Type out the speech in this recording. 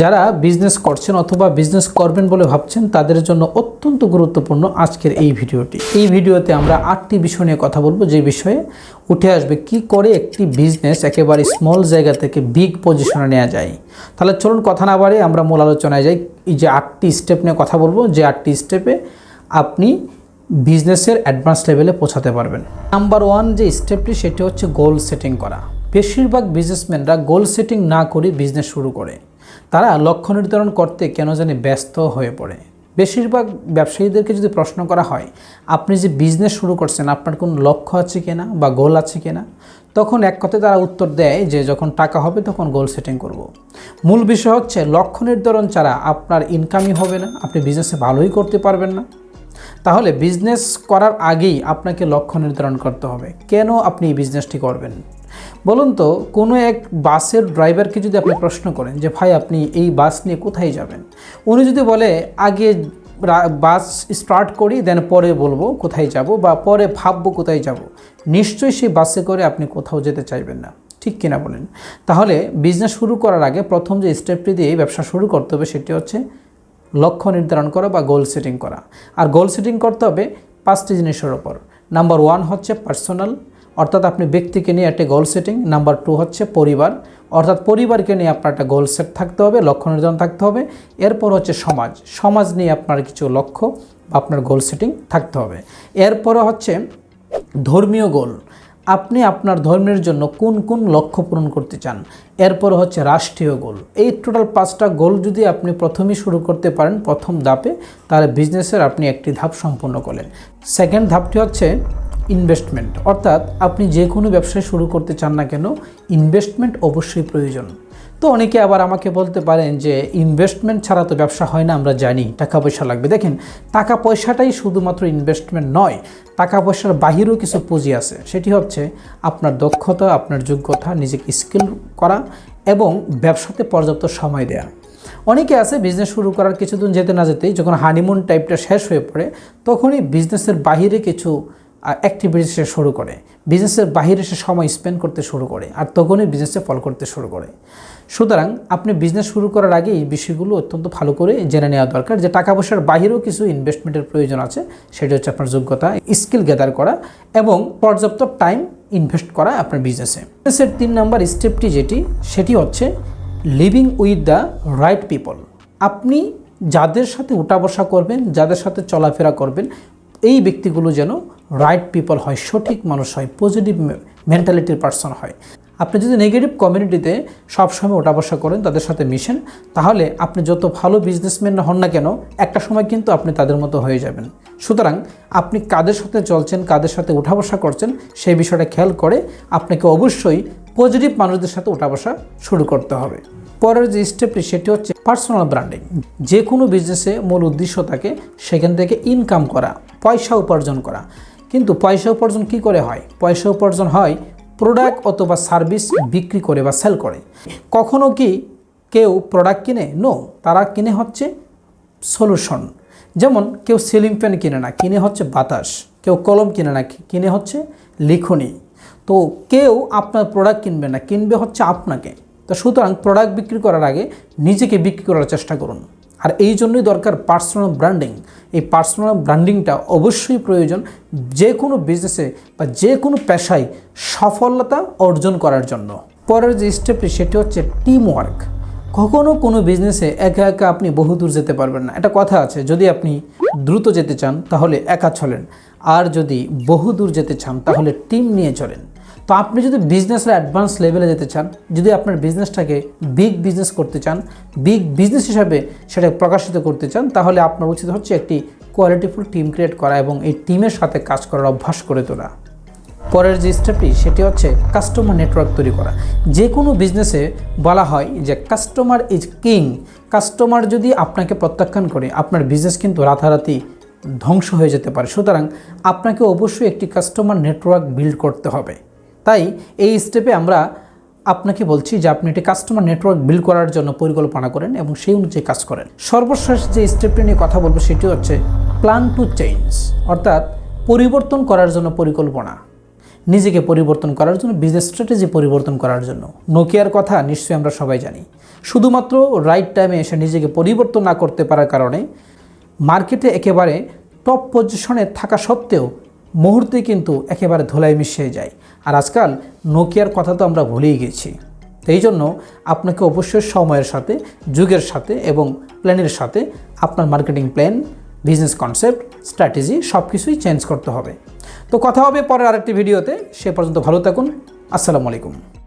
যারা বিজনেস করছেন অথবা বিজনেস করবেন বলে ভাবছেন তাদের জন্য অত্যন্ত গুরুত্বপূর্ণ আজকের এই ভিডিওটি। এই ভিডিওতে আমরা 8টি বিষয় নিয়ে কথা বলবো, যে বিষয়ে উঠে আসবে কি করে একটি বিজনেস একেবারে স্মল জায়গা থেকে বিগ পজিশনে নেওয়া যায়। তাহলে চলুন কথা না বাড়িয়ে আমরা মূল আলোচনায় যাই। এই যে 8টি স্টেপ নিয়ে কথা বলবো, যে 8টি স্টেপে আপনি বিজনেসের অ্যাডভান্স লেভেলে পৌঁছাতে পারবেন। নাম্বার 1 যে স্টেপটি সেটি হচ্ছে গোল সেটিং করা। বেশিরভাগ বিজনেসম্যানরা গোল সেটিং না করে বিজনেস শুরু করে। তারা লক্ষ্য নির্ধারণ করতে কেন জানি ব্যস্ত হয়ে পড়ে। বেশিরভাগ ব্যবসায়ীদেরকে যদি প্রশ্ন করা হয় আপনি যে বিজনেস শুরু করছেন আপনার কোনো লক্ষ্য আছে কিনা বা গোল আছে কিনা, তখন এক কথায় তারা উত্তর দেয় যে যখন টাকা হবে তখন গোল সেটিং করব। মূল বিষয় হচ্ছে লক্ষ্য নির্ধারণ ছাড়া আপনার ইনকামই হবে না, আপনি বিজনেসে ভালোই করতে পারবেন না। তাহলে বিজনেস করার আগেই আপনাকে লক্ষ্য নির্ধারণ করতে হবে কেন আপনি এই বিজনেসটি করবেন। বলুন তো, কোনো এক বাসের ড্রাইভারকে যদি আপনি প্রশ্ন করেন যে ভাই আপনি এই বাস নিয়ে কোথায় যাবেন, উনি যদি বলে আগে বাস স্টার্ট করি দেন পরে বলবো কোথায় যাব বা পরে ভাববো কোথায় যাব, নিশ্চয়ই সেই বাসে করে আপনি কোথাও যেতে চাইবেন না, ঠিক কিনা বলেন। তাহলে বিজনেস শুরু করার আগে প্রথম যে স্টেপটি দিয়ে ব্যবসা শুরু করতে হবে সেটি হচ্ছে লক্ষ্য নির্ধারণ করা বা গোল সেটিং করা। আর গোল সেটিং করতে হবে 5টি জিনিসের ওপর। নাম্বার 1 হচ্ছে পার্সোনাল, অর্থাৎ আপনি ব্যক্তিকে নিয়ে একটা গোল সেটিং। নাম্বার 2 হচ্ছে পরিবার, অর্থাৎ পরিবারকে নিয়ে আপনার একটা গোল সেট থাকতে হবে, লক্ষ্য নির্ধারণ থাকতে হবে। এরপর হচ্ছে সমাজ নিয়ে আপনার কিছু লক্ষ্য বা আপনার গোল সেটিং থাকতে হবে। এরপরে হচ্ছে ধর্মীয় গোল, আপনি আপনার ধর্মের জন্য কোন কোন লক্ষ্য পূরণ করতে চান। এরপর হচ্ছে রাষ্ট্রীয় গোল। এই টোটাল 5টা গোল যদি আপনি প্রথমেই শুরু করতে পারেন প্রথম ধাপে, তাহলে বিজনেসের আপনি একটি ধাপ সম্পূর্ণ করলেন। সেকেন্ড ধাপটি হচ্ছে ইনভেস্টমেন্ট, অর্থাৎ আপনি যে কোনো ব্যবসায় শুরু করতে চান না কেন ইনভেস্টমেন্ট অবশ্যই প্রয়োজন। তো অনেকে আবার আমাকে বলতে পারেন যে ইনভেস্টমেন্ট ছাড়া তো ব্যবসা হয় না, আমরা জানি টাকা পয়সা লাগবে। দেখেন, টাকা পয়সাটাই শুধুমাত্র ইনভেস্টমেন্ট নয়, টাকা পয়সার বাহিরেও কিছু পুঁজি আছে। সেটি হচ্ছে আপনার দক্ষতা, আপনার যোগ্যতা, নিজেকে স্কিল করা এবং ব্যবসাতে পর্যাপ্ত সময় দেওয়া। অনেকে আছে বিজনেস শুরু করার কিছুদিন যেতে না যেতেই যখন হানিমুন টাইপটা শেষ হয়ে পড়ে তখনই বিজনেসের বাহিরে কিছু অ্যাক্টিভিটিস শুরু করে, বিজনেসের বাহিরে সে সময় স্পেন্ড করতে শুরু করে, আর তখনই বিজনেসে ফল করতে শুরু করে। সুতরাং আপনি বিজনেস শুরু করার আগে এই বিষয়গুলো অত্যন্ত ভালো করে জেনে নেওয়া দরকার যে টাকা পয়সার বাহিরেও কিছু ইনভেস্টমেন্টের প্রয়োজন আছে। সেটা হচ্ছে আপনার যোগ্যতা, স্কিল গ্যাদার করা এবং পর্যাপ্ত টাইম ইনভেস্ট করা আপনার বিজনেসে। বিজনেসের 3 নম্বর স্টেপটি সেটি হচ্ছে living with the right people. আপনি যাদের সাথে উঠা বসা করবেন, যাদের সাথে চলাফেরা করবেন, এই ব্যক্তিগুলো যেন রাইট পিপল হয়, সঠিক মানুষ হয়, পজিটিভ মেন্টালিটির পার্সন হয়। আপনি যদি নেগেটিভ কমিউনিটিতে সবসময় ওঠা বসা করেন, তাদের সাথে মিশেন, তাহলে আপনি যত ভালো বিজনেসম্যান হন না কেন একটা সময় কিন্তু আপনি তাদের মতো হয়ে যাবেন। সুতরাং আপনি কাদের সাথে চলছেন, কাদের সাথে উঠা বসা করছেন সেই বিষয়টা খেয়াল করে আপনাকে অবশ্যই পজিটিভ মানুষদের সাথে উঠা বসা শুরু করতে হবে। পরের যে স্টেপটি সেটি হচ্ছে পার্সোনাল ব্র্যান্ডিং। যে কোনো বিজনেসে মূল উদ্দেশ্য থাকে সেখান থেকে ইনকাম করা, পয়সা উপার্জন করা। কিন্তু পয়সা উপার্জন কি করে হয়? পয়সা উপার্জন হয় প্রোডাক্ট অথবা সার্ভিস বিক্রি করে বা সেল করে। কখনো কি কেউ প্রোডাক্ট কিনে? নো, তারা কিনে হচ্ছে সলিউশন। যেমন কেউ সিলিং ফ্যান কিনে না, কিনে হচ্ছে বাতাস। কেউ কলম কিনে না, কিনে হচ্ছে লিখনি। তো কেউ আপনার প্রোডাক্ট কিনবে না, কিনবে হচ্ছে আপনাকে। তো সুতরাং প্রোডাক্ট বিক্রি করার আগে নিজেকে বিক্রি করার চেষ্টা করুন। আর এই জন্যই দরকার পার্সোনাল ব্র্যান্ডিং। এই পার্সোনাল ব্র্যান্ডিংটা অবশ্যই প্রয়োজন যে কোনো বিজনেসে বা যে কোনো পেশায় সফলতা অর্জন করার জন্য। পরের যে স্টেপটি সেটি হচ্ছে টিম ওয়ার্ক। কখনও কোনো বিজনেসে একা একা আপনি বহুদূর যেতে পারবেন না। একটা কথা আছে, যদি আপনি দ্রুত যেতে চান তাহলে একা চলেন, আর যদি বহুদূর যেতে চান তাহলে টিম নিয়ে চলেন। তো আপনি যদি বিজনেসের অ্যাডভান্স লেভেলে যেতে চান, যদি আপনার বিজনেসটাকে বিগ বিজনেস করতে চান, বিগ বিজনেস হিসাবে সেটা প্রকাশিত করতে চান, তাহলে আপনার উচিত হচ্ছে একটি কোয়ালিটিফুল টিম ক্রিয়েট করা এবং এই টিমের সাথে কাজ করার অভ্যাস করে তোলা। পরের যে স্টেপটি সেটি হচ্ছে কাস্টমার নেটওয়ার্ক তৈরি করা। যে কোনো বিজনেসে বলা হয় যে কাস্টমার ইজ কিং। কাস্টমার যদি আপনাকে প্রত্যাখ্যান করে আপনার বিজনেস কিন্তু রাতারাতি ধ্বংস হয়ে যেতে পারে। সুতরাং আপনাকে অবশ্যই একটি কাস্টমার নেটওয়ার্ক বিল্ড করতে হবে। তাই এই স্টেপে আমরা আপনাকে বলছি যে আপনি একটি কাস্টমার নেটওয়ার্ক বিল্ড করার জন্য পরিকল্পনা করেন এবং সেই অনুযায়ী কাজ করেন। সর্বশেষ যে স্টেপটি নিয়ে কথা বলবো সেটি হচ্ছে প্ল্যান টু চেঞ্জ, অর্থাৎ পরিবর্তন করার জন্য পরিকল্পনা। নিজেকে পরিবর্তন করার জন্য, বিজনেস স্ট্র্যাটেজি পরিবর্তন করার জন্য। নোকিয়ার কথা নিশ্চয়ই আমরা সবাই জানি। শুধুমাত্র রাইট টাইমে এসে নিজেকে পরিবর্তন না করতে পারার কারণে মার্কেটে একেবারে টপ পজিশনে থাকা সত্ত্বেও মুহূর্তে কিন্তু একেবারে ধুলায় মিশিয়ে যায়। আর আজকাল নোকিয়ার কথা তো আমরা ভুলেই গেছি। এই জন্য আপনাকে অবশ্যই সময়ের সাথে, যুগের সাথে এবং প্ল্যানের সাথে আপনার marketing plan, business concept, strategy সব কিছুই চেঞ্জ করতে হবে। তো কথা হবে পরের আরেকটি ভিডিওতে। সে পর্যন্ত ভালো থাকুন। আসসালামু আলাইকুম।